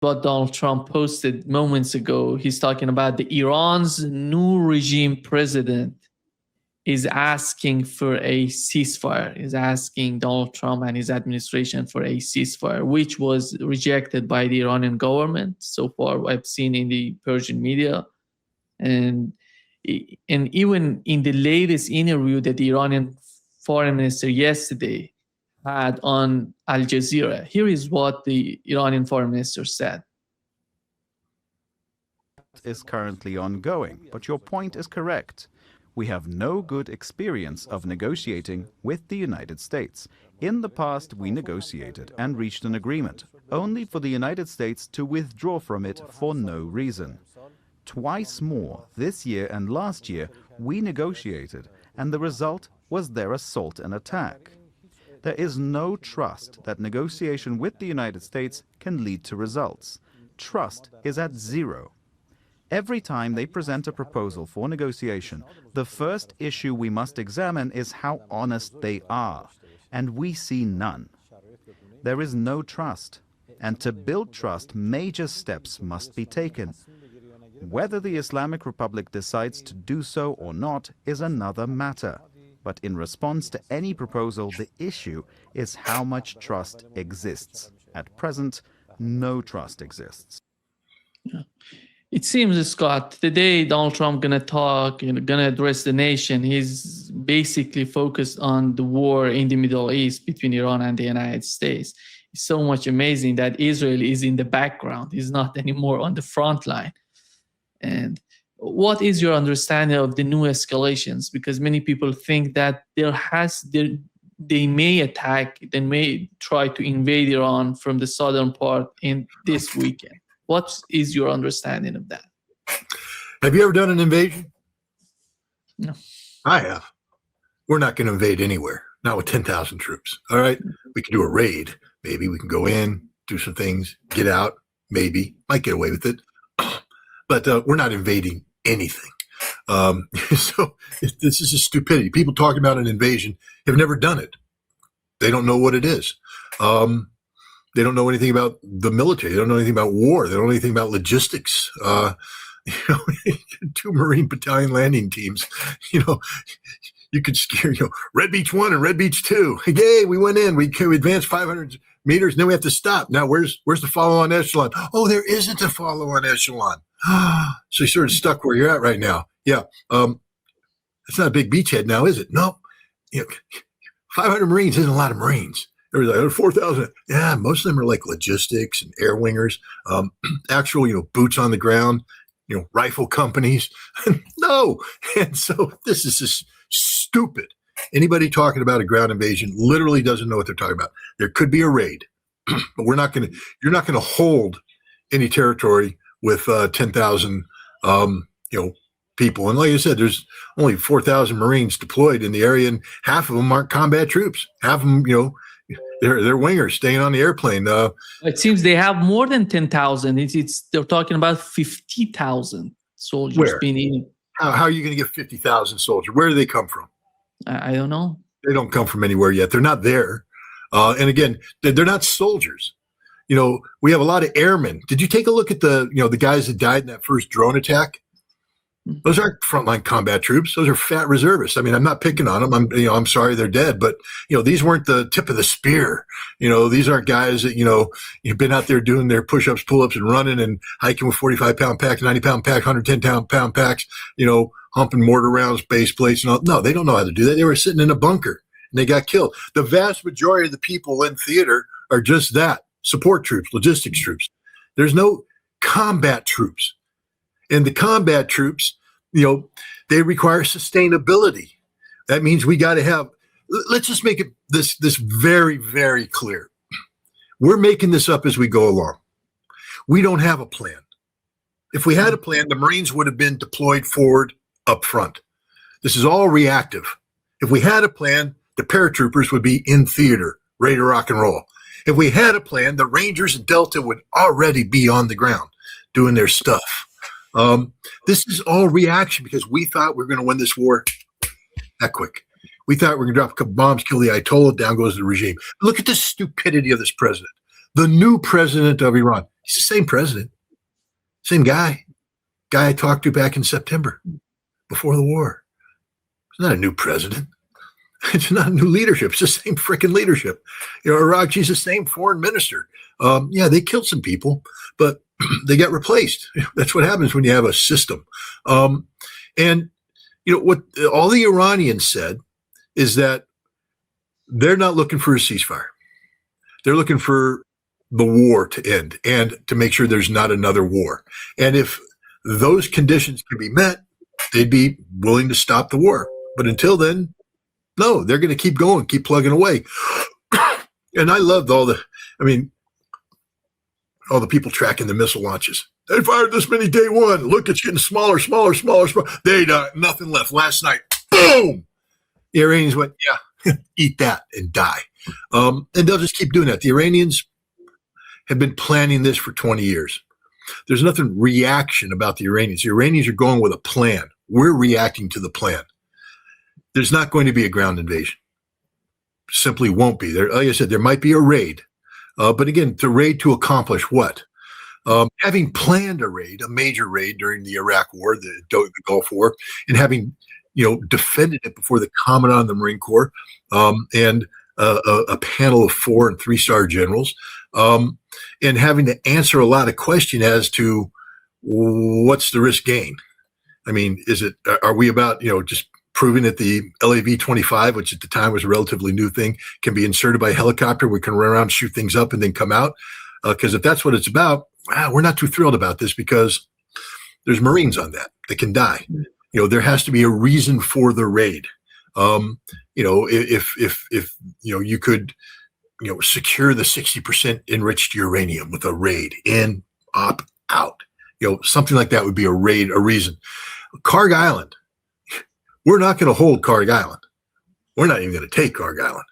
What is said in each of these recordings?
what Donald Trump posted moments ago. He's talking about the Iran's new regime president is asking for a ceasefire, is asking Donald Trump and his administration for a ceasefire, which was rejected by the Iranian government. So far, I've seen in the Persian media. And even in the latest interview that the Iranian foreign minister yesterday had on Al Jazeera, here is what the Iranian foreign minister said. Is currently ongoing, but your point is correct. We have no good experience of negotiating with the United States. In the past, we negotiated and reached an agreement, only for the United States to withdraw from it for no reason. Twice more, this year and last year, we negotiated, and the result was their assault and attack. There is no trust that negotiation with the United States can lead to results. Trust is at zero. Every time they present a proposal for negotiation, the first issue we must examine is how honest they are, and we see none. There is no trust, and to build trust, major steps must be taken. Whether the Islamic Republic decides to do so or not is another matter. But in response to any proposal, the issue is how much trust exists. At present, no trust exists. Yeah. It seems, Scott, the day Donald Trump going to talk, going to address the nation, he's basically focused on the war in the Middle East between Iran and the United States. It's so much amazing that Israel is in the background. He's not anymore on the front line. And what is your understanding of the new escalations? Because many people think that they may attack, they may try to invade Iran from the southern part in this weekend. What is your understanding of that? Have you ever done an invasion? No. I have. We're not going to invade anywhere, not with 10,000 troops. All right? We can do a raid. Maybe we can go in, do some things, get out, maybe. Might get away with it. But we're not invading anything. So this is a stupidity. People talking about an invasion have never done it. They don't know what it is. They don't know anything about the military. They don't know anything about war. They don't know anything about logistics. 2 Marine battalion landing teams. You could scare, Red Beach 1 and Red Beach 2. Yay, we went in. We advanced 500 meters. Then we have to stop. Now, where's the follow-on echelon? Oh, there isn't a follow-on echelon. So you're sort of stuck where you're at right now. Yeah. It's not a big beachhead now, is it? No. 500 Marines isn't a lot of Marines. There was like 4,000. Yeah, most of them are like logistics and air wingers, actual, boots on the ground, rifle companies. No. And so this is just stupid. Anybody talking about a ground invasion literally doesn't know what they're talking about. There could be a raid, but you're not going to hold any territory with 10,000, people. And like I said, there's only 4,000 Marines deployed in the area, and half of them aren't combat troops. Half of them, they're wingers staying on the airplane. It seems they have more than 10,000. They're talking about 50,000 soldiers being in. How are you going to get 50,000 soldiers? Where do they come from? I don't know. They don't come from anywhere yet. They're not there. And again, they're not soldiers. We have a lot of airmen. Did you take a look at the guys that died in that first drone attack? Those aren't frontline combat troops. Those are fat reservists. I mean, I'm not picking on them. I'm sorry they're dead, but these weren't the tip of the spear. These aren't guys that you've been out there doing their push-ups, pull-ups, and running and hiking with 45-pound packs, 90-pound packs, 110-pound packs. Humping mortar rounds, base plates, and all. No, they don't know how to do that. They were sitting in a bunker and they got killed. The vast majority of the people in theater are just that: support troops, logistics troops. There's no combat troops. And the combat troops, they require sustainability. That means we got to have, let's just make it this very, very clear. We're making this up as we go along. We don't have a plan. If we had a plan, the Marines would have been deployed forward up front. This is all reactive. If we had a plan, the paratroopers would be in theater, ready to rock and roll. If we had a plan, the Rangers and Delta would already be on the ground doing their stuff. This is all reaction because we thought we were going to win this war that quick. We thought we were going to drop a couple bombs, kill the Ayatollah, down goes the regime. Look at the stupidity of this president. The new president of Iran, He's the same president, same guy I talked to back in September before the war. It's not a new president. It's not a new leadership. It's the same freaking leadership. Araghchi's the same foreign minister. Yeah, they killed some people, but they got replaced. That's what happens when you have a system. And what all the Iranians said is that they're not looking for a ceasefire. They're looking for the war to end and to make sure there's not another war. And if those conditions can be met, they'd be willing to stop the war. But until then, no, they're going to keep going, keep plugging away. And I loved all the people tracking the missile launches. They fired this many day one. Look, it's getting smaller. They got nothing left. Last night, boom. The Iranians went, yeah, eat that and die. And they'll just keep doing that. The Iranians have been planning this for 20 years. There's nothing reaction about the Iranians. The Iranians are going with a plan. We're reacting to the plan. There's not going to be a ground invasion. Simply won't be. There, like I said, there might be a raid. But again, the raid to accomplish what? Having planned a major raid during the Iraq War, the Gulf War, and having defended it before the Commandant of the Marine Corps and a panel of 4- and 3-star generals, and having to answer a lot of questions as to what's the risk gain. I mean, are we about just proving that the LAV-25, which at the time was a relatively new thing, can be inserted by helicopter? We can run around, shoot things up, and then come out. Because if that's what it's about, we're not too thrilled about this because there's Marines on that can die. There has to be a reason for the raid. If you could, secure the 60% enriched uranium with a raid, in, up, out, something like that would be a raid, a reason. Karg Island. We're not going to hold Karg Island. We're not even going to take Karg Island.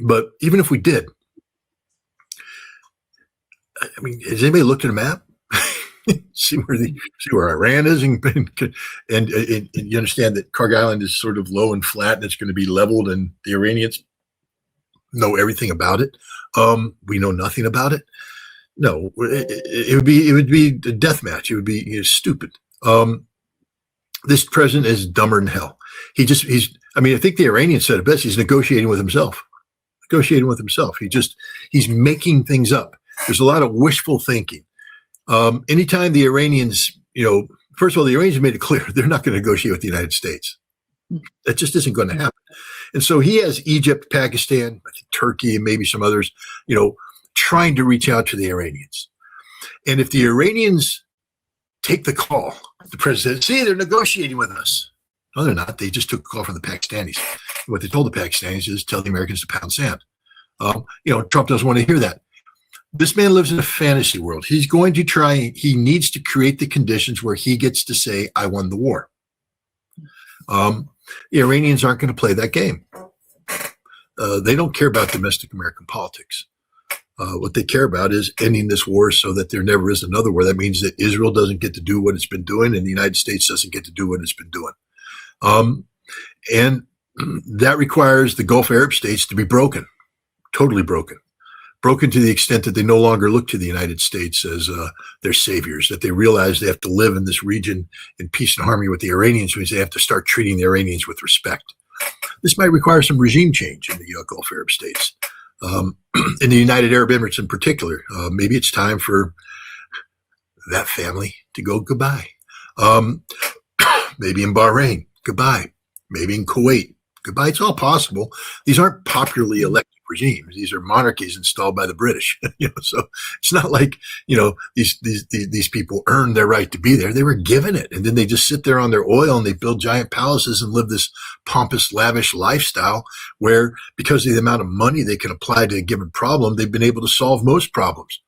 But even if we did, has anybody looked at a map? see where Iran is, and you understand that Karg Island is sort of low and flat, and it's going to be leveled, and the Iranians know everything about it. We know nothing about it. No, it would be a death match. It would be stupid. This president is dumber than hell. I think the Iranians said it best. He's negotiating with himself. He's making things up. There's a lot of wishful thinking. Anytime the Iranians, first of all, the Iranians made it clear they're not going to negotiate with the United States. That just isn't going to happen. And so he has Egypt, Pakistan, I think Turkey, and maybe some others, trying to reach out to the Iranians. And if the Iranians take the call, the president says, see, they're negotiating with us. No, they're not. They just took a call from the Pakistanis. What they told the Pakistanis is tell the Americans to pound sand. Trump doesn't want to hear that. This man lives in a fantasy world. He's going to try, he needs to create the conditions where he gets to say, I won the war. The Iranians aren't going to play that game. They don't care about domestic American politics. What they care about is ending this war so that there never is another war. That means that Israel doesn't get to do what it's been doing, and the United States doesn't get to do what it's been doing. And that requires the Gulf Arab states to be broken, totally broken to the extent that they no longer look to the United States as their saviors, that they realize they have to live in this region in peace and harmony with the Iranians, which means they have to start treating the Iranians with respect. This might require some regime change in the Gulf Arab states. In the United Arab Emirates in particular, maybe it's time for that family to go goodbye. Maybe in Bahrain, goodbye. Maybe in Kuwait, goodbye. It's all possible. These aren't popularly elected regimes. These are monarchies installed by the British. So it's not like these people earned their right to be there. They were given it, and then they just sit there on their oil and they build giant palaces and live this pompous, lavish lifestyle where, because of the amount of money they can apply to a given problem, they've been able to solve most problems.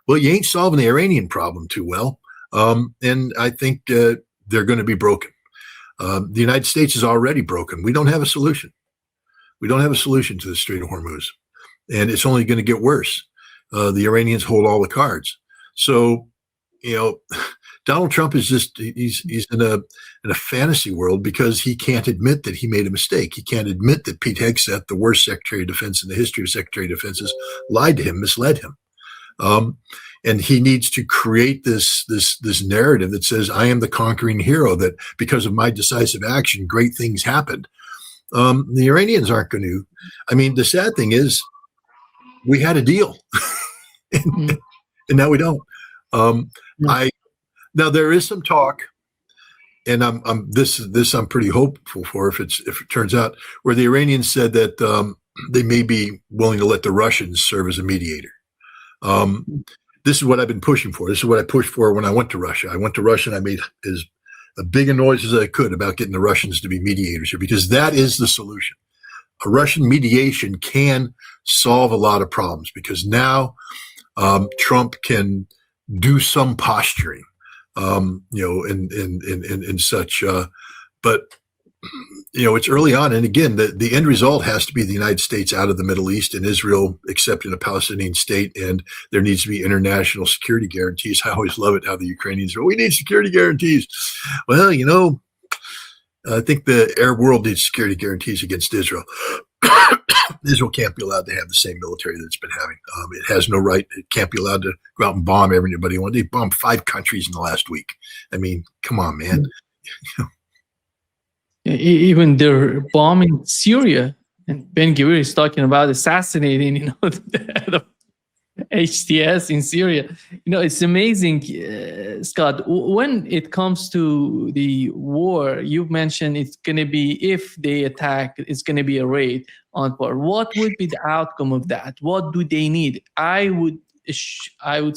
Well, you ain't solving the Iranian problem too well, and I think they're going to be broken. The United States is already broken. We don't have a solution. We don't have a solution to the Strait of Hormuz, and it's only going to get worse. The Iranians hold all the cards. So, Donald Trump is he's in a fantasy world because he can't admit that he made a mistake. He can't admit that Pete Hegseth, the worst Secretary of Defense in the history of Secretary of Defenses, lied to him, misled him. And he needs to create this narrative that says, I am the conquering hero, that because of my decisive action, great things happened. The Iranians aren't going to. I mean, the sad thing is we had a deal and now we don't. Now there is some talk, and I'm pretty hopeful for if it turns out, where the Iranians said that they may be willing to let the Russians serve as a mediator. This is what I've been pushing for. This is what I pushed for when I went to Russia. I went to Russia and I made as big a noise as I could about getting the Russians to be mediators here, because that is the solution. A Russian mediation can solve a lot of problems, because now Trump can do some posturing, and such. But it's early on, and again, the end result has to be the United States out of the Middle East and Israel accepting a Palestinian state, and there needs to be international security guarantees. I always love it how the Ukrainians are, we need security guarantees. Well, I think the Arab world needs security guarantees against Israel. Israel can't be allowed to have the same military that it's been having. It has no right. It can't be allowed to go out and bomb everybody. They bombed 5 countries in the last week. I mean, come on, man. Even they're bombing Syria, and Ben Gvir is talking about assassinating, the head of HTS in Syria. It's amazing, Scott. When it comes to the war, you've mentioned it's going to be, if they attack, it's going to be a raid on part. What would be the outcome of that? What do they need? I would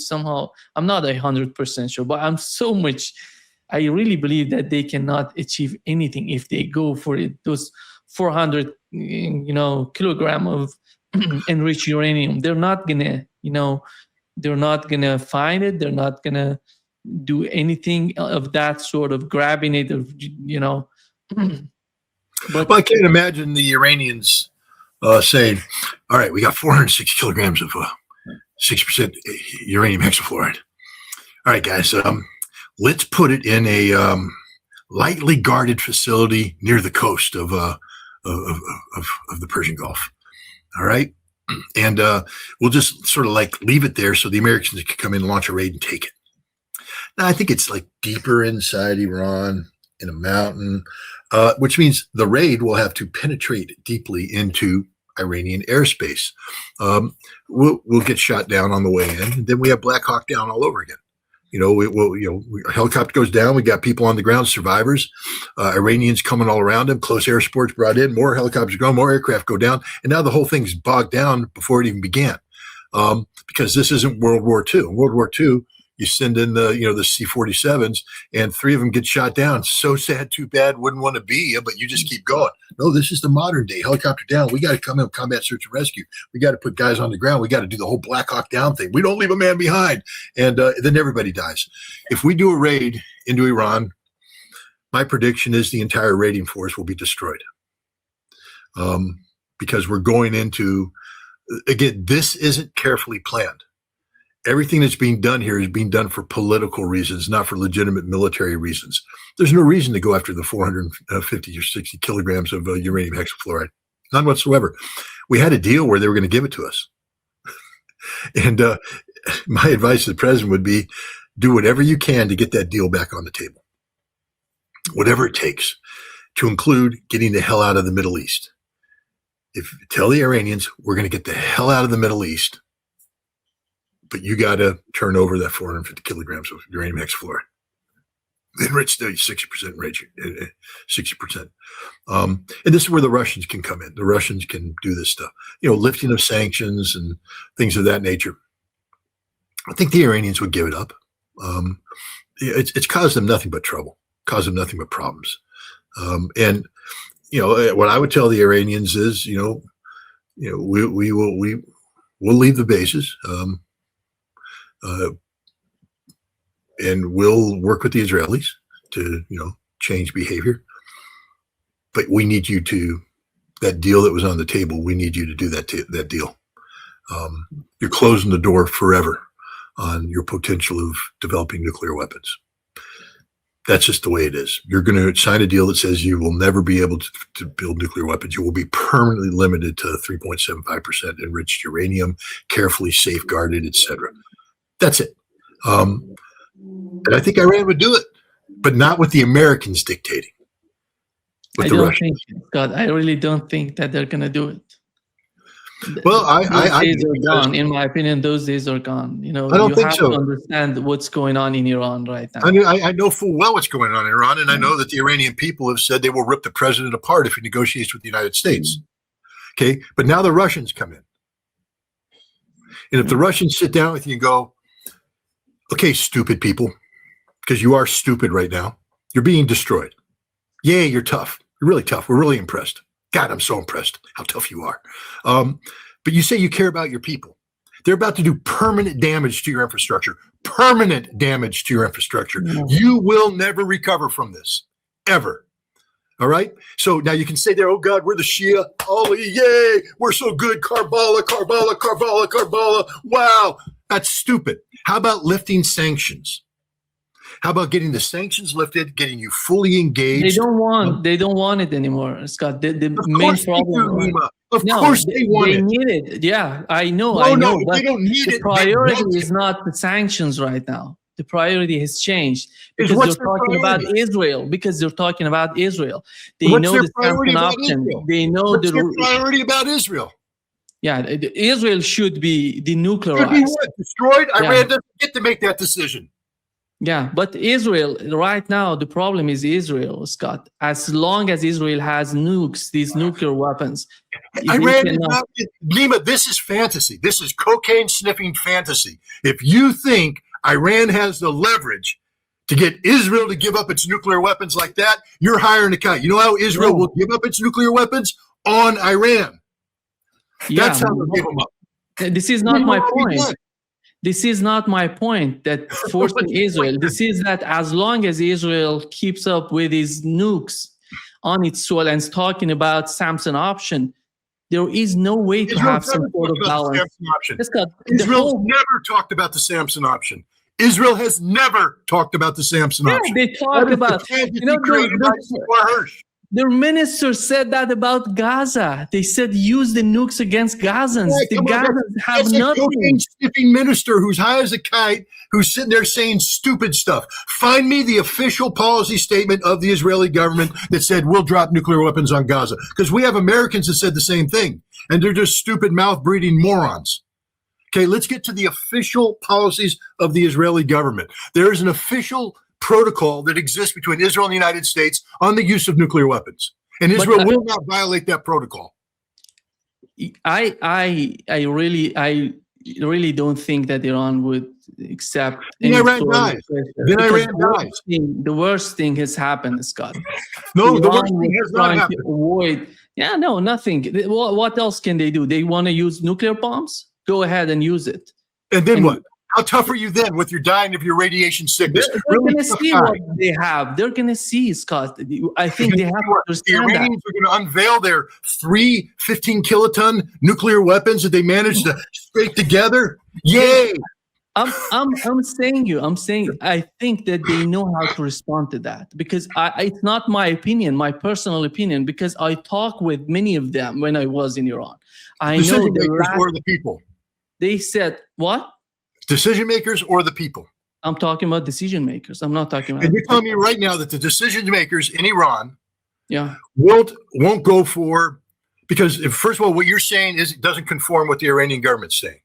somehow, I'm not 100% sure, but I really believe that they cannot achieve anything if they go for it. Those 400, kilogram of enriched uranium, they're not gonna, they're not gonna find it. They're not gonna do anything of that sort of grabbing it, But I can't imagine the Iranians saying, "All right, we got 406 kilograms of 6% uranium hexafluoride. All right, guys, let's put it in a lightly guarded facility near the coast of the Persian Gulf. All right, and we'll just sort of like leave it there so the Americans can come in and launch a raid and take it." Now, I think it's like deeper inside Iran in a mountain, which means the raid will have to penetrate deeply into Iranian airspace. We'll get shot down on the way in, and then we have Black Hawk down all over again. A helicopter goes down. We got people on the ground, survivors, Iranians coming all around them. Close air support's brought in. More helicopters go, more aircraft go down, and now the whole thing's bogged down before it even began, because this isn't World War II. In World War II, you send in the C-47s, and 3 of them get shot down. So sad, too bad, wouldn't want to be you, but you just keep going. No, this is the modern day. Helicopter down. We got to come in, combat search and rescue. We got to put guys on the ground. We got to do the whole Black Hawk Down thing. We don't leave a man behind. And then everybody dies. If we do a raid into Iran, my prediction is the entire raiding force will be destroyed. Because we're going into, again, this isn't carefully planned. Everything that's being done here is being done for political reasons, not for legitimate military reasons. There's no reason to go after the 450 or 60 kilograms of uranium hexafluoride. None whatsoever. We had a deal where they were going to give it to us. And my advice to the president would be, do whatever you can to get that deal back on the table. Whatever it takes, to include getting the hell out of the Middle East. Tell the Iranians, we're going to get the hell out of the Middle East, but you got to turn over that 450 kilograms of uranium hexafluoride. Enriched 60% enriched, 60%. And this is where the Russians can come in. The Russians can do this stuff, lifting of sanctions and things of that nature. I think the Iranians would give it up. It's caused them nothing but trouble, caused them nothing but problems. And what I would tell the Iranians is, we'll leave the bases. And we'll work with the Israelis to, change behavior. But we need you to, that deal that was on the table, we need you to do that deal. You're closing the door forever on your potential of developing nuclear weapons. That's just the way it is. You're going to sign a deal that says you will never be able to build nuclear weapons. You will be permanently limited to 3.75% enriched uranium, carefully safeguarded, etc. That's it. And I think Iran would do it, but not with the Americans dictating. I don't think, Scott, I really don't think that they're going to do it. Well, those days are gone. In my opinion, those days are gone. You know, I don't you think have so. to understand what's going on in Iran right now. I know full well what's going on in Iran, and I know that the Iranian people have said they will rip the president apart if he negotiates with the United States. Okay, but now the Russians come in. And if the Russians sit down with you and go, okay, stupid people, because you are stupid right now, you're being destroyed. Yay, you're tough. You're really tough. We're really impressed. God, I'm so impressed how tough you are. But you say you care about your people. They're about to do permanent damage to your infrastructure. Permanent damage to your infrastructure. You will never recover from this, ever. All right? So now you can say there, oh God, we're the Shia. Ali, yay, we're so good. Karbala, Karbala, Karbala, Karbala. Wow, that's stupid. How about lifting sanctions? How about getting the sanctions lifted, getting you fully engaged? They don't want it anymore, Scott. The main problem. Of course they want it. They need it. Yeah, I know. No, but they don't need it. The priority is not the sanctions right now. The priority has changed because they're talking about Israel. Because they're talking about Israel. They know the sanction option. They know what's their priority about Israel. Yeah, Israel should be denuclearized. Should be what? Destroyed? Iran doesn't get to make that decision. Yeah, but Israel, right now, the problem is Israel, Scott. As long as Israel has nukes, these nuclear weapons. Iran is not, Lima, this is fantasy. This is cocaine sniffing fantasy. If you think Iran has the leverage to get Israel to give up its nuclear weapons like that, you're hiring a kite. You know how Israel will give up its nuclear weapons? On Iran. That's how they'll give them up. This is not my point. This is not my point that forcing Israel. This is that as long as Israel keeps up with his nukes on its soil and is talking about Samson option, there is no way to have some sort of balance. Israel's never talked about the Samson option. Israel has never talked about the Samson option. They talk about, their minister said that about Gaza. They said use the nukes against Gazans. The Gazans have nothing. That's a cocaine minister who's high as a kite, who's sitting there saying stupid stuff. Find me the official policy statement of the Israeli government that said we'll drop nuclear weapons on Gaza. Because we have Americans that said the same thing, and they're just stupid mouth-breathing morons. Okay, let's get to the official policies of the Israeli government. There is an official protocol that exists between Israel and the United States on the use of nuclear weapons, and Israel will not violate that protocol. I really don't think that Iran would accept. Then Iran dies. The worst thing has happened, Scott. No, the worst thing has not happened. Nothing. What else can they do? They want to use nuclear bombs? Go ahead and use it. And then what? How tough are you then with your dying of your radiation sickness? They're going to see what they have. They're going to see, Scott. I think they have to understand the Iranians are going to unveil their 3 15-kiloton nuclear weapons that they managed to scrape together. Yay! I'm saying I think that they know how to respond to that, because it's not my opinion, my personal opinion, because I talked with many of them when I was in Iran. I know the people. They said what? Decision makers or the people? I'm talking about decision makers. I'm not talking about. And you're telling me right now that the decision makers in Iran, won't go for, because first of all, what you're saying is it doesn't conform with the Iranian government's saying.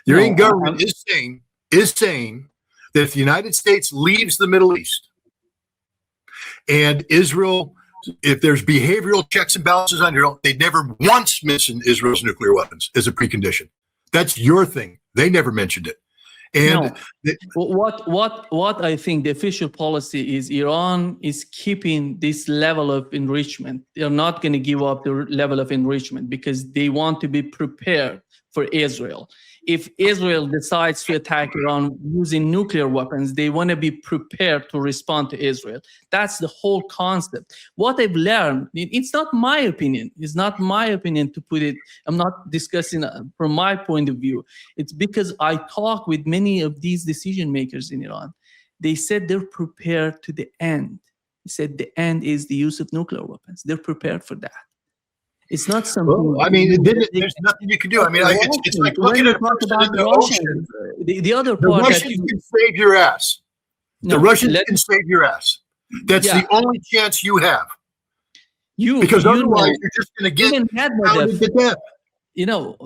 The Iranian government is saying that if the United States leaves the Middle East and Israel, if there's behavioral checks and balances on Israel, they never once mentioned Israel's nuclear weapons as a precondition. That's your thing. They never mentioned it. And what I think the official policy is, Iran is keeping this level of enrichment. They're not going to give up the level of enrichment because they want to be prepared for Israel. If Israel decides to attack Iran using nuclear weapons, they want to be prepared to respond to Israel. That's the whole concept. What I've learned, it's not my opinion. It's not my opinion to put it. I'm not discussing from my point of view. It's because I talk with many of these decision makers in Iran. They said they're prepared to the end. He said the end is the use of nuclear weapons. They're prepared for that. It's not something. Well, I mean, there's nothing you can do. I mean, it's like looking at a person in the ocean. The other The part Russians can save your ass. The Russians can save your ass. That's the only chance you have. Because otherwise, you're just going to get death. You know,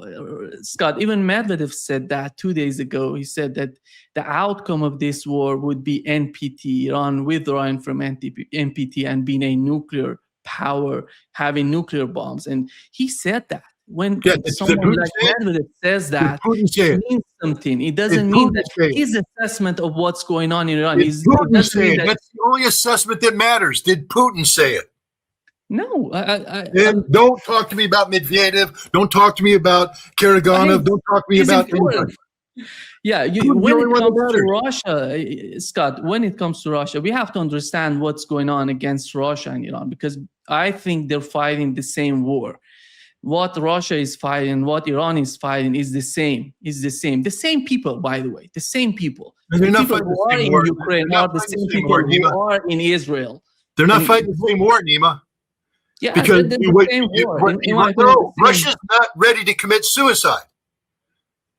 Scott, even Medvedev said that 2 days ago. He said that the outcome of this war would be NPT, Iran withdrawing from NPT and being a nuclear power, having nuclear bombs. And he said that. When someone like Medvedev says that, it means something. It doesn't mean that his assessment of what's going on in Iran is. That's the only assessment that matters. Did Putin say it? No. Then don't talk to me about Medvedev. Don't talk to me about Karaganov. Don't talk to me about anybody. Yeah, when it comes to Russia, Scott, when it comes to Russia, we have to understand what's going on against Russia and Iran, because I think they're fighting the same war. What Russia is fighting, what Iran is fighting is the same. The same people, by the way, the same people. The people who are in Ukraine are the same people who are in Israel. They're not fighting the same war, Nima. Yeah, because Russia's not ready to commit suicide.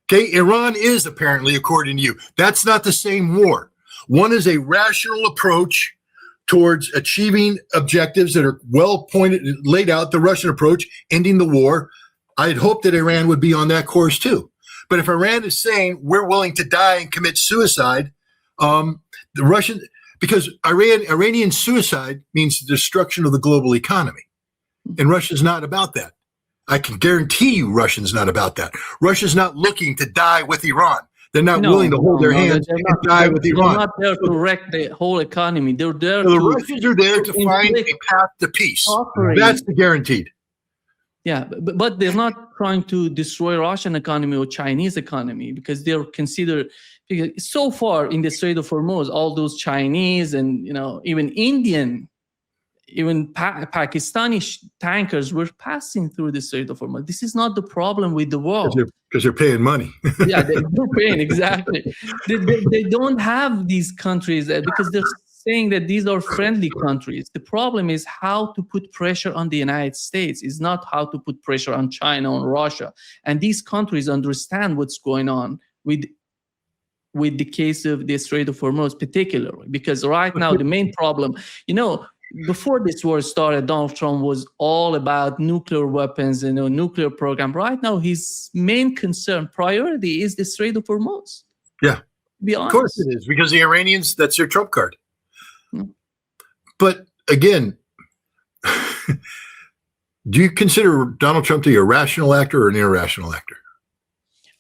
Okay, Iran is apparently, according to you. That's not the same war. One is a rational approach towards achieving objectives that are laid out, the Russian approach, ending the war. I'd hope that Iran would be on that course too. But if Iran is saying we're willing to die and commit suicide, because Iranian suicide means the destruction of the global economy. And Russia's not about that. I can guarantee you Russia's not about that. Russia's not looking to die with Iran. They're not willing to hold their hands and die with Iran. They're not there to wreck the whole economy. They're there the Russians are there to find a path to peace. That's the guaranteed. Yeah, but they're not trying to destroy Russian economy or Chinese economy, because they're considered, so far in the Strait of Hormuz, all those Chinese and even Indian, even Pakistani tankers were passing through the Strait of Hormuz. This is not the problem with the world. Because they're paying money. Yeah, they're paying, exactly. They don't have these countries because they're saying that these are friendly countries. The problem is how to put pressure on the United States. It's not how to put pressure on China, on Russia. And these countries understand what's going on with the case of the Strait of Hormuz particularly. Because right now, the main problem, before this war started, Donald Trump was all about nuclear weapons and nuclear program. Right now, his main concern, priority, is the Strait of Hormuz. Yeah, to be honest. Of course it is, because the Iranians, that's their trump card. But again, do you consider Donald Trump to be a rational actor or an irrational actor?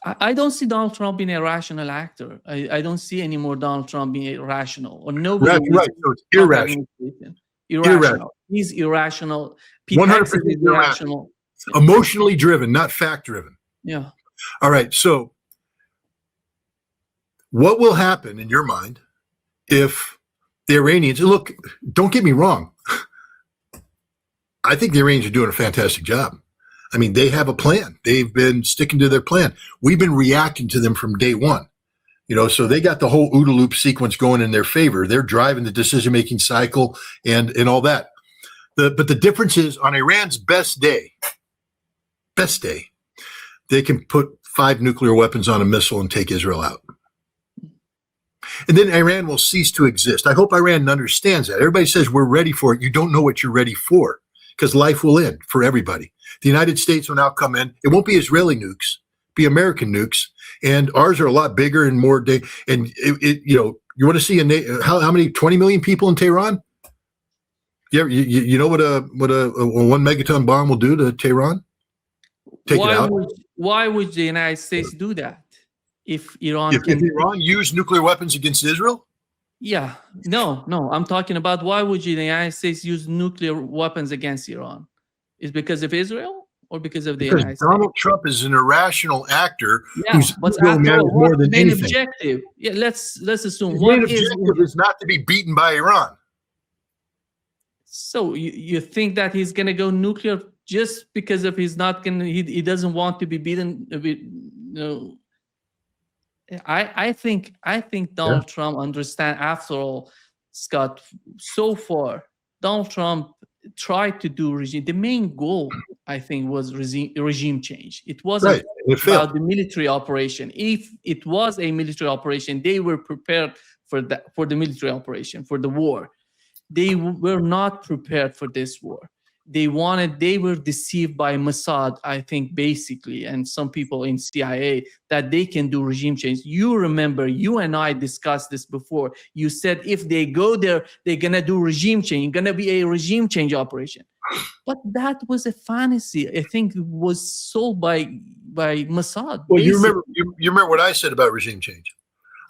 I don't see Donald Trump being a rational actor. I don't see anymore Donald Trump being irrational. Or nobody. Right. So it's irrational. Irrational. He's irrational. 100% irrational. Emotionally driven, not fact driven. Yeah. All right. So what will happen in your mind if the Iranians, look, don't get me wrong. I think the Iranians are doing a fantastic job. I mean, they have a plan. They've been sticking to their plan. We've been reacting to them from day one. So they got the whole OODA loop sequence going in their favor. They're driving the decision-making cycle and all that. But the difference is, on Iran's best day, they can put 5 nuclear weapons on a missile and take Israel out. And then Iran will cease to exist. I hope Iran understands that. Everybody says we're ready for it. You don't know what you're ready for, because life will end for everybody. The United States will now come in. It won't be Israeli nukes, be American nukes. And ours are a lot bigger and more. And you want to see how many 20 million people in Tehran? Yeah, you know what a 1 megaton bomb will do to Tehran? Take it out. Why would the United States do that if Iran if Iran use nuclear weapons against Israel? Yeah, no. I'm talking about why would the United States use nuclear weapons against Iran? Is because of Israel? Or because of the United States? Donald Trump is an irrational actor whose ego matters more than anything. Objective? Yeah, let's assume his main objective is not to be beaten by Iran. So you think that he's going to go nuclear just because of he doesn't want to be beaten? I think Donald Trump understand. After all, Scott, so far Donald Trump tried to do regime. The main goal, I think, was regime change. It wasn't Right. It about failed. the military operation. If it was a military operation, they were prepared for that, for the military operation, for the war. They were not prepared for this war. They were deceived by Mossad, I think, basically, and some people in CIA, that they can do regime change. You remember, you and I discussed this before. You said if they go there, they're gonna do regime change, gonna be a regime change operation. But that was a fantasy. I think it was sold by Mossad. Well, you remember what I said about regime change?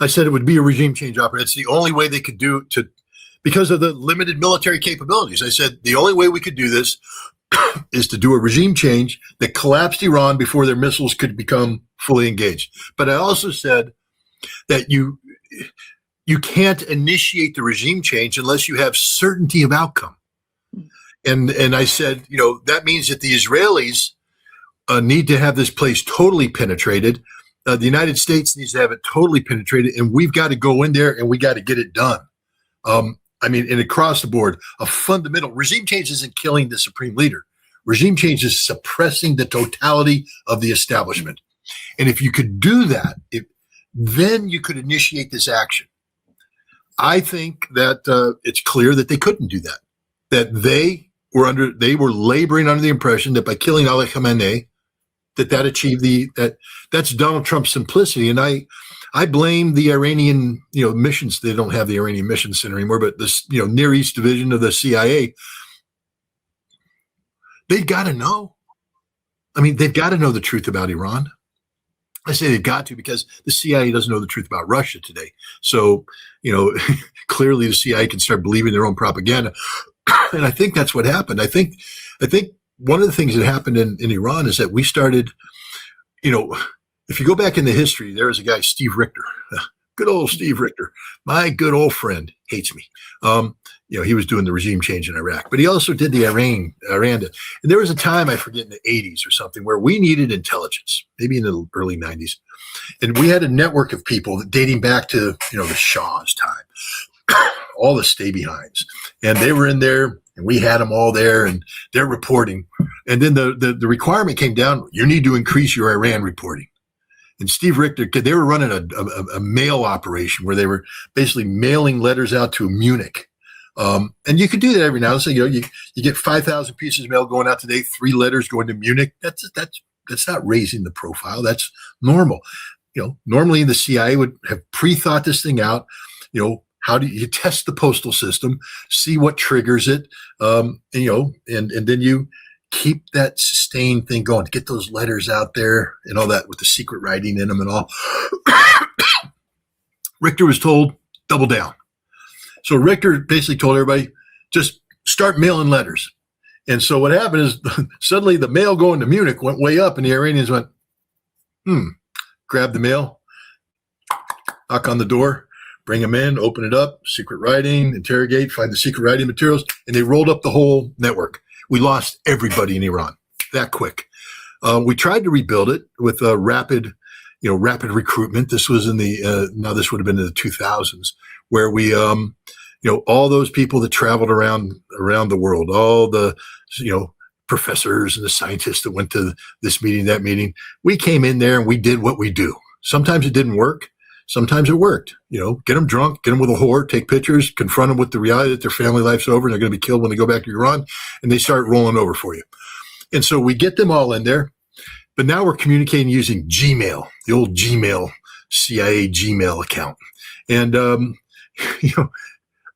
I said it would be a regime change operation. It's the only way they could do to, because of the limited military capabilities. I said the only way we could do this is to do a regime change that collapsed Iran before their missiles could become fully engaged. But I also said that you can't initiate the regime change unless you have certainty of outcome. And I said, that means that the Israelis need to have this place totally penetrated. The United States needs to have it totally penetrated, and we've got to go in there and we got to get it done. And across the board, a fundamental regime change isn't killing the supreme leader. Regime change is suppressing the totality of the establishment. And if you could do that, then you could initiate this action. I think that it's clear that they couldn't do that. That they were laboring under the impression that by killing Ali Khamenei, that achieved that's Donald Trump's simplicity. And I blame the Iranian, missions. They don't have the Iranian Mission Center anymore, but this, Near East Division of the CIA, they've got to know. I mean, they've got to know the truth about Iran. I say they've got to because the CIA doesn't know the truth about Russia today. So, clearly the CIA can start believing their own propaganda. And I think that's what happened. I think one of the things that happened in Iran is that we started, if you go back in the history, there was a guy, Steve Ritter, good old Steve Ritter, my good old friend, hates me. He was doing the regime change in Iraq, but he also did the Iran. And there was a time, I forget, in the 80s or something, where we needed intelligence, maybe in the early 90s. And we had a network of people dating back to, the Shah's time, all the stay-behinds. And they were in there, and we had them all there, and they're reporting. And then the requirement came down, you need to increase your Iran reporting. And Steve Ritter, they were running a mail operation where they were basically mailing letters out to Munich. And you could do that every now and then. So, you get 5,000 pieces of mail going out today, 3 letters going to Munich. That's not raising the profile. That's normal. Normally the CIA would have pre-thought this thing out. How do you test the postal system, see what triggers it, and then you keep that sustained thing going to get those letters out there and all that with the secret writing in them and all. Richter was told, double down. So Richter basically told everybody, just start mailing letters. And so what happened is suddenly the mail going to Munich went way up, and the Iranians went, grab the mail, knock on the door, bring them in, open it up, secret writing, interrogate, find the secret writing materials, and they rolled up the whole network. We lost everybody in Iran that quick. We tried to rebuild it with rapid recruitment. This was in this would have been in the 2000s, where we, all those people that traveled around the world, all the, professors and the scientists that went to this meeting, that meeting, we came in there and we did what we do. Sometimes it didn't work. Sometimes it worked. Get them drunk, get them with a whore, take pictures, confront them with the reality that their family life's over and they're going to be killed when they go back to Iran, and they start rolling over for you. And so we get them all in there, but now we're communicating using Gmail, the old Gmail, CIA Gmail account. And,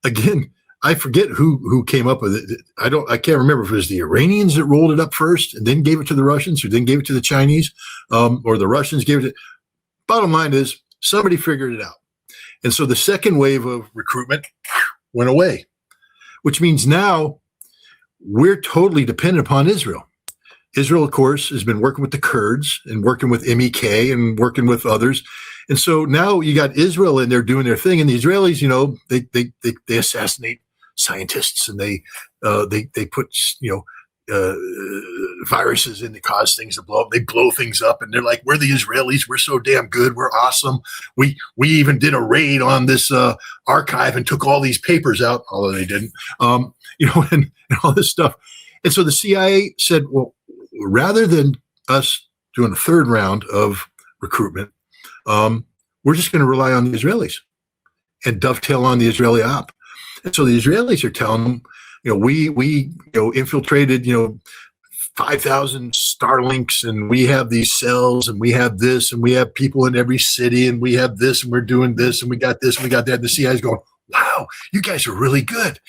again, I forget who came up with it. I can't remember if it was the Iranians that rolled it up first and then gave it to the Russians, or then gave it to the Chinese, or the Russians gave it. Bottom line is, somebody figured it out. And so the second wave of recruitment went away, which means now we're totally dependent upon Israel. Israel, of course, has been working with the Kurds and working with MEK and working with others. And so now you got Israel in there doing their thing. And the Israelis, they assassinate scientists, and they put, viruses and they cause things to blow up. They blow things up and they're like, we're the Israelis. We're so damn good. We're awesome. We even did a raid on this archive and took all these papers out, although they didn't, and all this stuff. And so the CIA said, well, rather than us doing a third round of recruitment, we're just going to rely on the Israelis and dovetail on the Israeli op. And so the Israelis are telling them, we infiltrated, 5,000 Starlinks, and we have these cells, and we have this, and we have people in every city, and we have this, and we're doing this, and we got this, and we got that. And the CIA is going, wow, you guys are really good.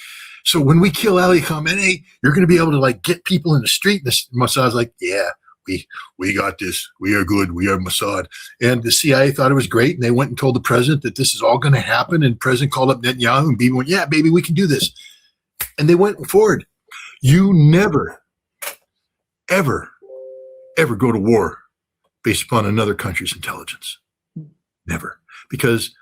So when we kill Ali Khamenei, you're going to be able to get people in the street. And the Mossad's like, yeah, we got this. We are good. We are Mossad. And the CIA thought it was great. And they went and told the president that this is all going to happen. And the president called up Netanyahu and Bibi went, yeah, baby, we can do this. And they went forward. You never, ever, ever go to war based upon another country's intelligence. Never. Because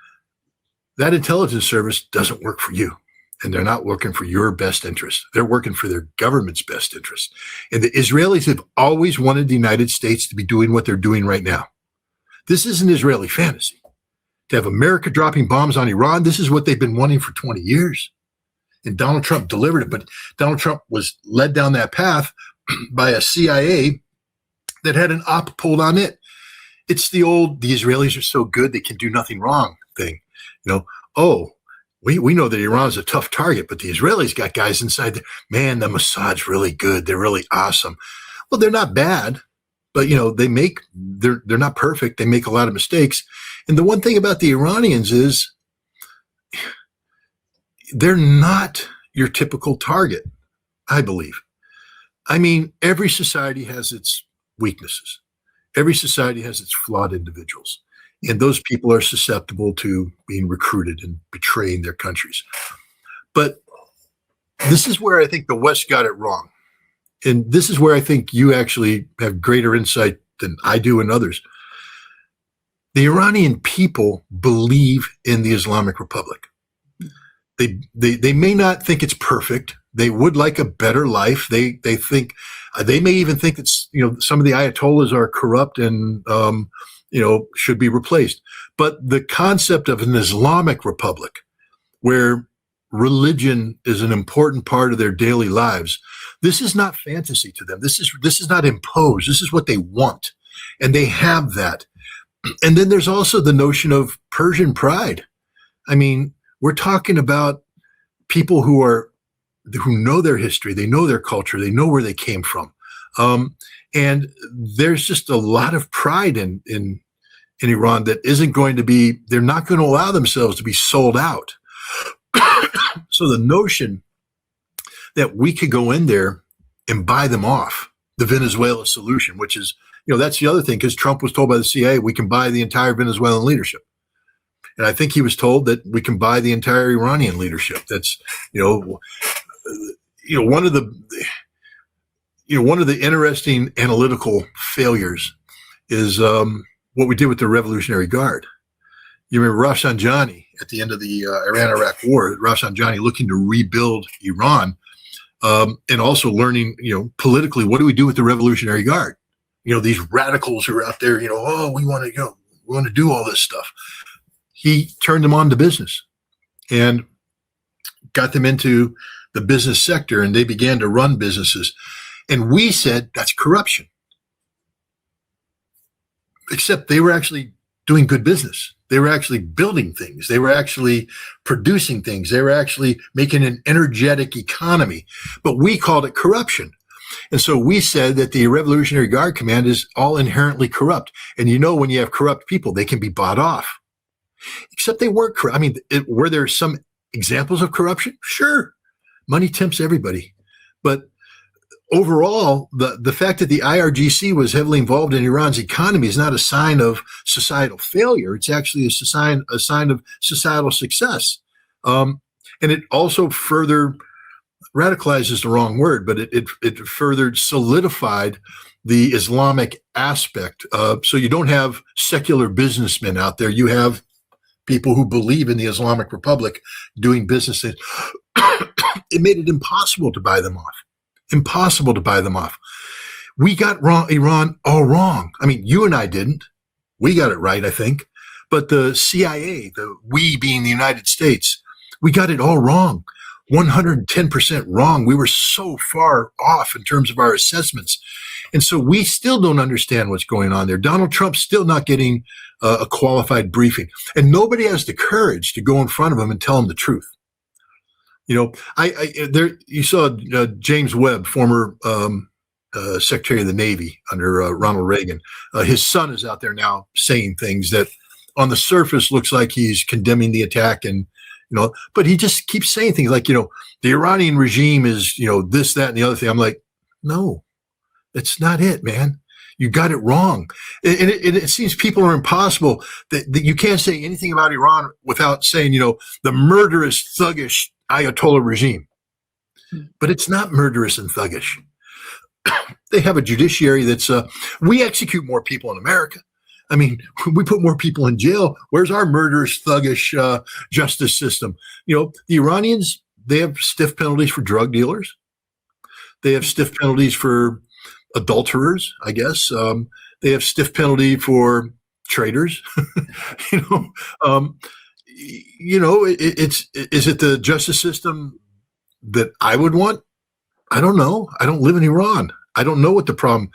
that intelligence service doesn't work for you. And they're not working for your best interest. They're working for their government's best interest. And the Israelis have always wanted the United States to be doing what they're doing right now. This is an Israeli fantasy. To have America dropping bombs on Iran, this is what they've been wanting for 20 years. And Donald Trump delivered it. But Donald Trump was led down that path by a CIA that had an op pulled on it. It's the old, the Israelis are so good they can do nothing wrong thing. We know that Iran's a tough target, but the Israelis got guys inside there. Man, the Mossad's really good. They're really awesome. Well, they're not bad, but they're not perfect. They make a lot of mistakes. And the one thing about the Iranians is they're not your typical target, I believe. I mean, every society has its weaknesses. Every society has its flawed individuals. And those people are susceptible to being recruited and betraying their countries. But this is where I think the West got it wrong. And this is where I think you actually have greater insight than I do and others. The Iranian people believe in the Islamic Republic. They may not think it's perfect. They would like a better life. They think they may even think that some of the Ayatollahs are corrupt and should be replaced. But the concept of an Islamic Republic, where religion is an important part of their daily lives, this is not fantasy to them. This is not imposed. This is what they want, and they have that. And then there's also the notion of Persian pride. I mean, we're talking about people who know their history, they know their culture, they know where they came from. And there's just a lot of pride in Iran that isn't going to be, they're not going to allow themselves to be sold out. So the notion that we could go in there and buy them off, the Venezuela solution, which is, that's the other thing, because Trump was told by the CIA, we can buy the entire Venezuelan leadership. And I think he was told that we can buy the entire Iranian leadership. That's, one of the interesting analytical failures is what we did with the Revolutionary Guard. You remember Rafsanjani at the end of the Iran-Iraq War, Rafsanjani looking to rebuild Iran, and also learning, politically, what do we do with the Revolutionary Guard? These radicals who are out there, we want to do all this stuff. He turned them on to business and got them into the business sector, and they began to run businesses. And we said that's corruption. Except they were actually doing good business. They were actually building things. They were actually producing things. They were actually making an energetic economy. But we called it corruption. And so we said that the Revolutionary Guard Command is all inherently corrupt. And when you have corrupt people, they can be bought off. Except they weren't corrupt. I mean, were there some examples of corruption? Sure. Money tempts everybody. But overall, the fact that the IRGC was heavily involved in Iran's economy is not a sign of societal failure. It's actually a sign of societal success. And it also further radicalized is the wrong word, but it further solidified the Islamic aspect. So you don't have secular businessmen out there. You have people who believe in the Islamic Republic doing business. It made it impossible to buy them off. Impossible to buy them off. we got Iran all wrong. I mean, you and I didn't. We got it right, I think. But the CIA, we being the United States, we got it all wrong. 110% wrong. We were so far off in terms of our assessments. And so we still don't understand what's going on there. Donald Trump's still not getting a qualified briefing. And nobody has the courage to go in front of him and tell him the truth. You know, you saw James Webb, former Secretary of the Navy under Ronald Reagan. His son is out there now saying things that on the surface looks like he's condemning the attack, and but he just keeps saying things like, the Iranian regime is, this, that, and the other thing. I'm like, no, that's not it, man. You got it wrong. And it seems people are impossible, that you can't say anything about Iran without saying, the murderous, thuggish Ayatollah regime. But it's not murderous and thuggish. They have a judiciary that's, we execute more people in America. I mean, we put more people in jail. Where's our murderous, thuggish justice system? The Iranians, they have stiff penalties for drug dealers. They have stiff penalties for adulterers, I guess. They have stiff penalty for traitors. Is it the justice system that I would want? I don't know. I don't live in Iran. I don't know what the problem.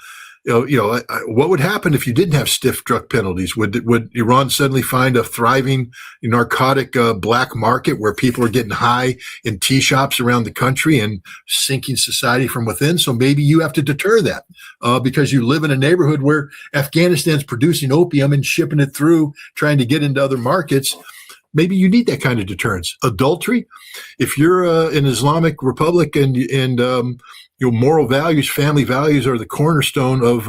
What would happen if you didn't have stiff drug penalties? Would Iran suddenly find a thriving narcotic black market where people are getting high in tea shops around the country and sinking society from within? So maybe you have to deter that because you live in a neighborhood where Afghanistan's producing opium and shipping it through, trying to get into other markets. Maybe you need that kind of deterrence. Adultery, if you're an Islamic republic and your moral values, family values are the cornerstone of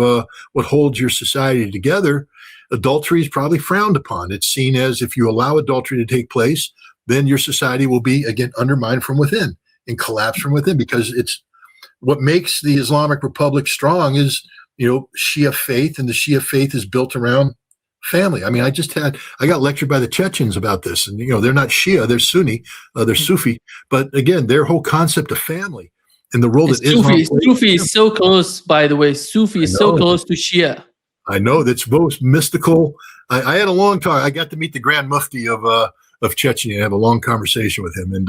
what holds your society together, adultery is probably frowned upon. It's seen as, if you allow adultery to take place, then your society will be, again, undermined from within and collapse from within, because it's what makes the Islamic Republic strong is, Shia faith, and the Shia faith is built around family. I mean, I got lectured by the Chechens about this, and, they're not Shia, they're Sunni, they're Sufi, but again, their whole concept of family and the role that Sufi is so close, by the way. Sufi is so close to Shia. I know, that's most mystical. I had a long talk. I got to meet the Grand Mufti of Chechnya and have a long conversation with him, and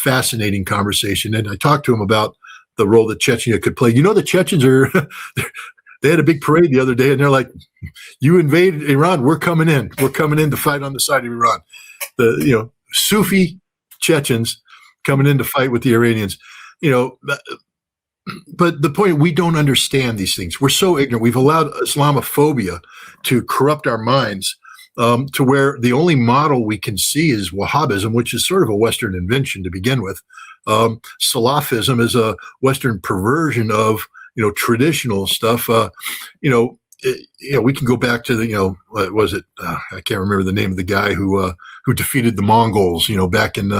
fascinating conversation. And I talked to him about the role that Chechnya could play. The Chechens are, they had a big parade the other day, and they're like, you invaded Iran, we're coming in. We're coming in to fight on the side of Iran. The, Sufi Chechens coming in to fight with the Iranians. But the point, we don't understand these things. We're so ignorant. We've allowed Islamophobia to corrupt our minds to where the only model we can see is Wahhabism, which is sort of a Western invention to begin with. Salafism is a Western perversion of, traditional stuff. We can go back to what was it? I can't remember the name of the guy who defeated the Mongols, back in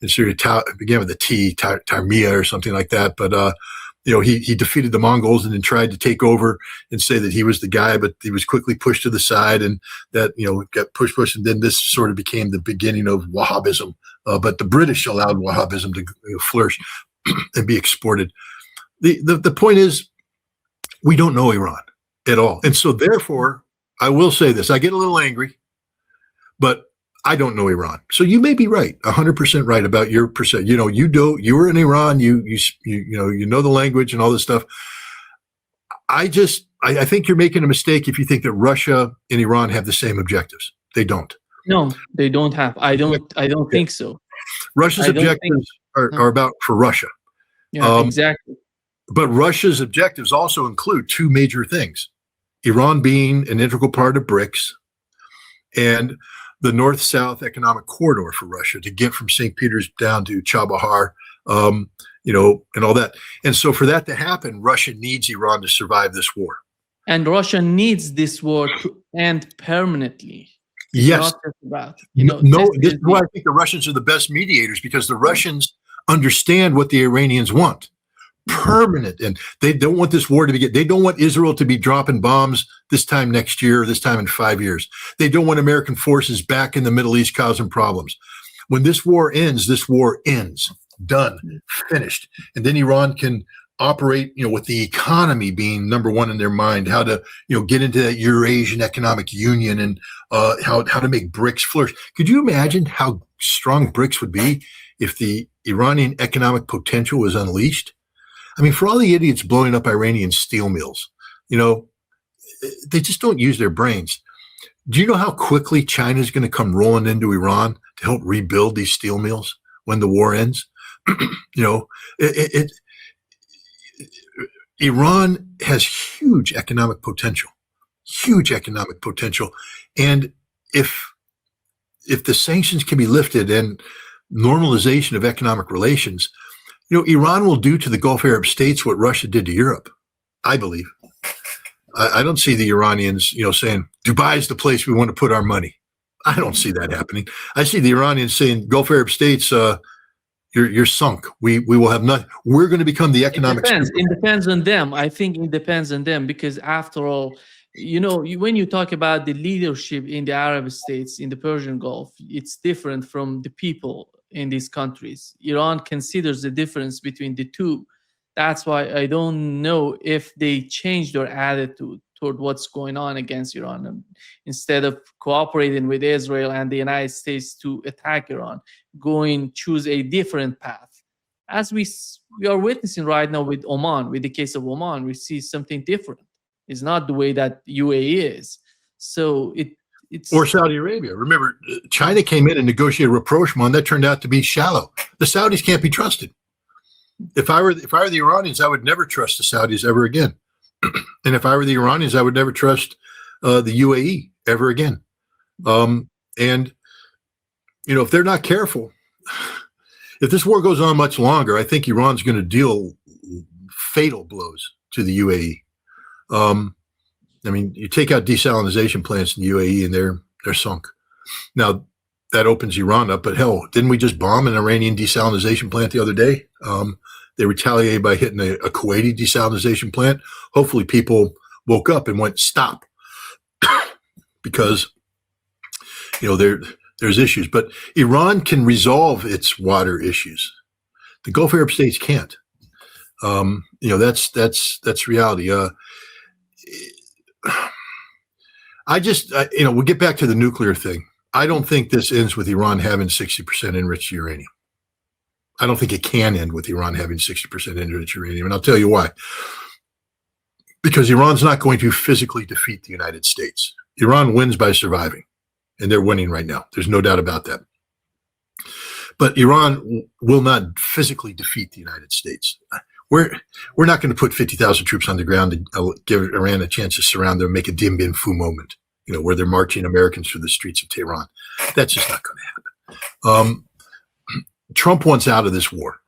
Syria. Began with a T, Tarmiya or something like that. But he defeated the Mongols and then tried to take over and say that he was the guy, but he was quickly pushed to the side, and that got pushed, and then this sort of became the beginning of Wahhabism. But the British allowed Wahhabism to flourish and be exported. The point is, we don't know Iran at all. And so therefore, I will say this, I get a little angry, but I don't know Iran. So you may be right, 100% right about your percent. You were in Iran, you know the language and all this stuff. I think you're making a mistake if you think that Russia and Iran have the same objectives. They don't. No, they don't have. I don't think so. Russia's objectives are about for Russia. Yeah, exactly. But Russia's objectives also include two major things: Iran being an integral part of BRICS, and the north-south economic corridor for Russia to get from St. Peter's down to Chabahar, and all that. And so for that to happen, Russia needs Iran to survive this war. And Russia needs this war to end permanently. Yes. No, this is why I think the Russians are the best mediators, because the Russians understand what the Iranians want. Permanent, and they don't want this war to begin. They don't want Israel to be dropping bombs this time next year, or this time in 5 years. They don't want American forces back in the Middle East causing problems. When this war ends, done, finished, and then Iran can operate, with the economy being number one in their mind, how to, get into that Eurasian Economic Union and how to make BRICS flourish. Could you imagine how strong BRICS would be if the Iranian economic potential was unleashed? I mean, for all the idiots blowing up Iranian steel mills, they just don't use their brains. Do you know how quickly China is going to come rolling into Iran to help rebuild these steel mills when the war ends? Iran has huge economic potential, and if the sanctions can be lifted and normalization of economic relations, Iran will do to the Gulf Arab states what Russia did to Europe, I believe. I don't see the Iranians, saying Dubai is the place we want to put our money. I don't see that happening. I see the Iranians saying Gulf Arab states, you're sunk. We will have nothing. We're going to become the economic. It depends on them. I think it depends on them because after all, when you talk about the leadership in the Arab states, in the Persian Gulf, it's different from the people in these countries. Iran considers the difference between the two. That's why I don't know if they change their attitude toward what's going on against Iran. And instead of cooperating with Israel and the United States to attack Iran, choose a different path. As we are witnessing right now with Oman, with the case of Oman, we see something different. It's not the way that UAE is. So it's or Saudi Arabia. Remember, China came in and negotiated rapprochement. That turned out to be shallow. The Saudis can't be trusted. If I were the Iranians, I would never trust the Saudis ever again. And if I were the Iranians, I would never trust the UAE ever again. And if they're not careful, if this war goes on much longer, I think Iran's going to deal fatal blows to the UAE. You take out desalinization plants in the UAE and they're sunk. Now, that opens Iran up, but hell, didn't we just bomb an Iranian desalinization plant the other day? They retaliated by hitting a Kuwaiti desalinization plant. Hopefully people woke up and went, stop, because, there's issues. But Iran can resolve its water issues. The Gulf Arab states can't. That's reality. We'll get back to the nuclear thing. I don't think this ends with Iran having 60% enriched uranium. I don't think it can end with Iran having 60% enriched uranium. And I'll tell you why. Because Iran's not going to physically defeat the United States. Iran wins by surviving. And they're winning right now. There's no doubt about that. But Iran will not physically defeat the United States. We're not going to put 50,000 troops on the ground to give Iran a chance to surround them and make a Dien Bien Phu moment, where they're marching Americans through the streets of Tehran. That's just not going to happen. Trump wants out of this war.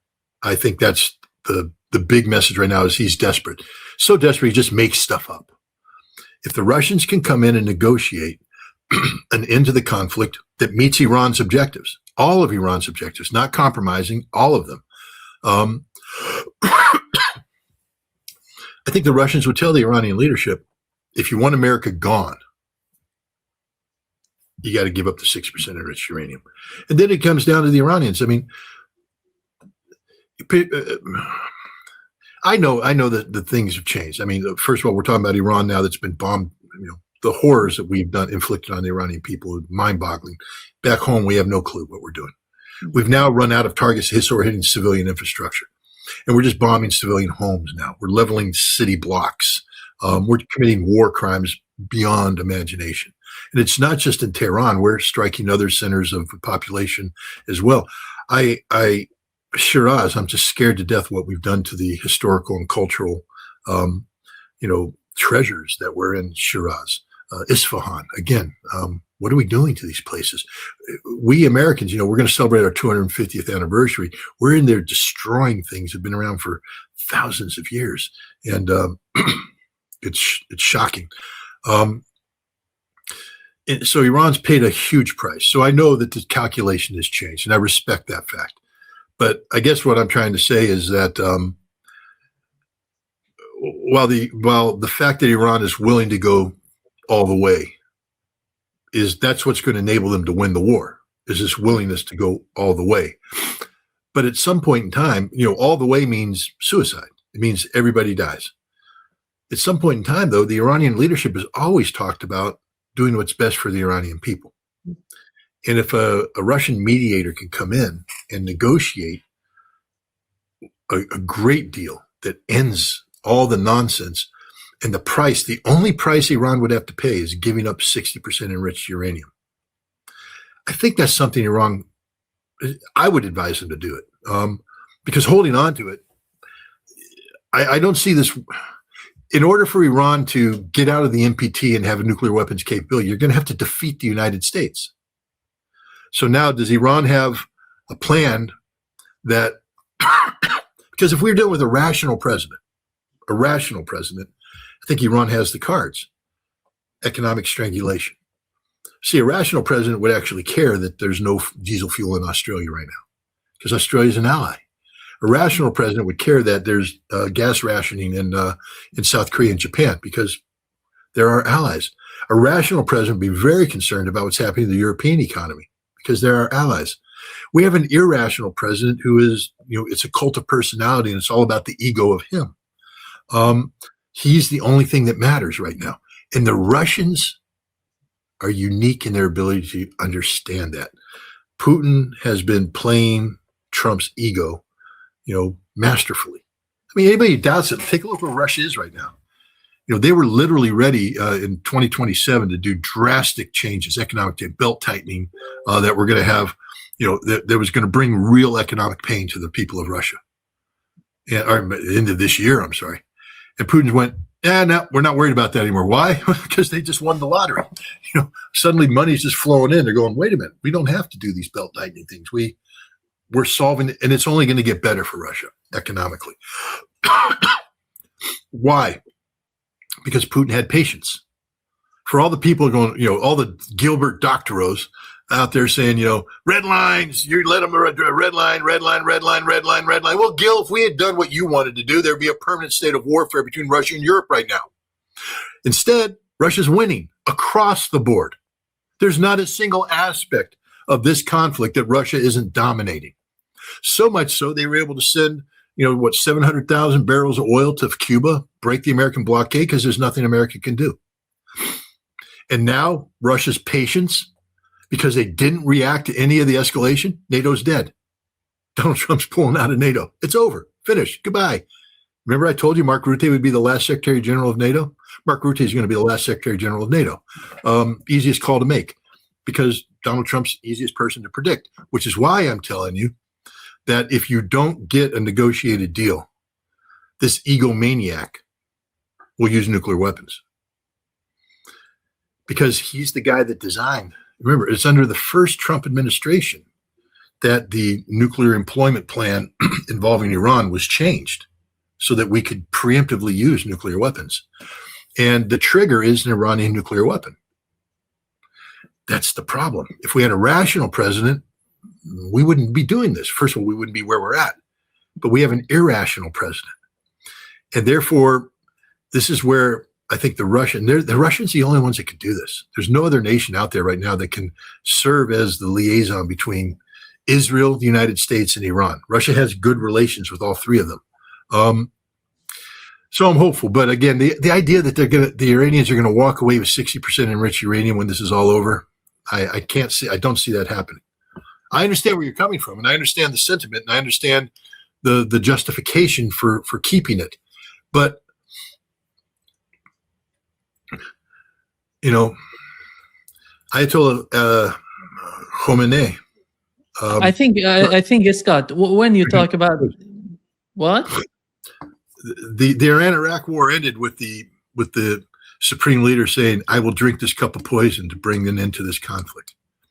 I think that's the big message right now is he's desperate. So desperate, he just makes stuff up. If the Russians can come in and negotiate an end to the conflict that meets Iran's objectives, all of Iran's objectives, not compromising, all of them, I think the Russians would tell the Iranian leadership, if you want America gone, you got to give up the 6% enriched uranium. And then it comes down to the Iranians. I mean, I know that the things have changed. I mean, first of all, we're talking about Iran now that's been bombed. The horrors that we've inflicted on the Iranian people are mind-boggling. Back home, we have no clue what we're doing. We've now run out of targets to hitting civilian infrastructure. And we're just bombing civilian homes now. We're leveling city blocks. We're committing war crimes beyond imagination. And it's not just in Tehran. We're striking other centers of population as well. Shiraz, I'm just scared to death what we've done to the historical and cultural, treasures that were in Shiraz. Isfahan, again, what are we doing to these places? We Americans, we're going to celebrate our 250th anniversary. We're in there destroying things that have been around for thousands of years. And it's shocking. So Iran's paid a huge price. So I know that the calculation has changed, and I respect that fact. But I guess what I'm trying to say is that while the fact that Iran is willing to go all the way that's what's going to enable them to win the war, is this willingness to go all the way. But at some point in time, all the way means suicide. It means everybody dies. At some point in time, though, the Iranian leadership has always talked about doing what's best for the Iranian people. And if a Russian mediator can come in and negotiate a great deal that ends all the nonsense, and the only price Iran would have to pay is giving up 60% enriched uranium. I think that's something Iran, I would advise them to do it. Because holding on to it, I don't see this. In order for Iran to get out of the NPT and have a nuclear weapons capability, you're going to have to defeat the United States. So now, does Iran have a plan that, because if we're dealing with a rational president, I think Iran has the cards. Economic strangulation. See, a rational president would actually care that there's no diesel fuel in Australia right now, because Australia is an ally. A rational president would care that there's gas rationing in South Korea and Japan, because they're our allies. A rational president would be very concerned about what's happening to the European economy, because they're our allies. We have an irrational president who is, it's a cult of personality, and it's all about the ego of him. He's the only thing that matters right now. And the Russians are unique in their ability to understand that. Putin has been playing Trump's ego, masterfully. I mean, anybody who doubts it, take a look where Russia is right now. They were literally ready in 2027 to do drastic changes, economic belt tightening, that were going to have, that was going to bring real economic pain to the people of Russia. Or into this year, I'm sorry. And Putin went, no, we're not worried about that anymore. Why? Because they just won the lottery. Suddenly money's just flowing in. They're going, wait a minute, we don't have to do these belt tightening things. We're solving it, and it's only going to get better for Russia economically. Why? Because Putin had patience. For all the people going, all the Gilbert doctoros out there saying, red lines, you let them red line. Well, Gil, if we had done what you wanted to do, there'd be a permanent state of warfare between Russia and Europe right now. Instead, Russia's winning across the board. There's not a single aspect of this conflict that Russia isn't dominating. So much so they were able to send, 700,000 barrels of oil to Cuba, break the American blockade, because there's nothing America can do. And now Russia's patience, because they didn't react to any of the escalation, NATO's dead. Donald Trump's pulling out of NATO. It's over. Finished. Goodbye. Remember I told you Mark Rutte would be the last Secretary General of NATO? Mark Rutte is going to be the last Secretary General of NATO. Easiest call to make, because Donald Trump's the easiest person to predict, which is why I'm telling you that if you don't get a negotiated deal, this egomaniac will use nuclear weapons. Because he's the guy that designed. Remember, it's under the first Trump administration that the nuclear employment plan involving Iran was changed so that we could preemptively use nuclear weapons. And the trigger is an Iranian nuclear weapon. That's the problem. If we had a rational president, we wouldn't be doing this. First of all, we wouldn't be where we're at. But we have an irrational president. And therefore, this is where I think the Russians are the only ones that could do this. There's no other nation out there right now that can serve as the liaison between Israel, the United States, and Iran. Russia has good relations with all three of them. So I'm hopeful. But again, the idea that the Iranians are going to walk away with 60% enriched uranium when this is all over, I don't see that happening. I understand where you're coming from, and I understand the sentiment, and I understand the justification for keeping it. But Ayatollah Khomeini. I think Scott, when you talk about what the Iran-Iraq war ended with the supreme leader saying, "I will drink this cup of poison to bring an end to this conflict."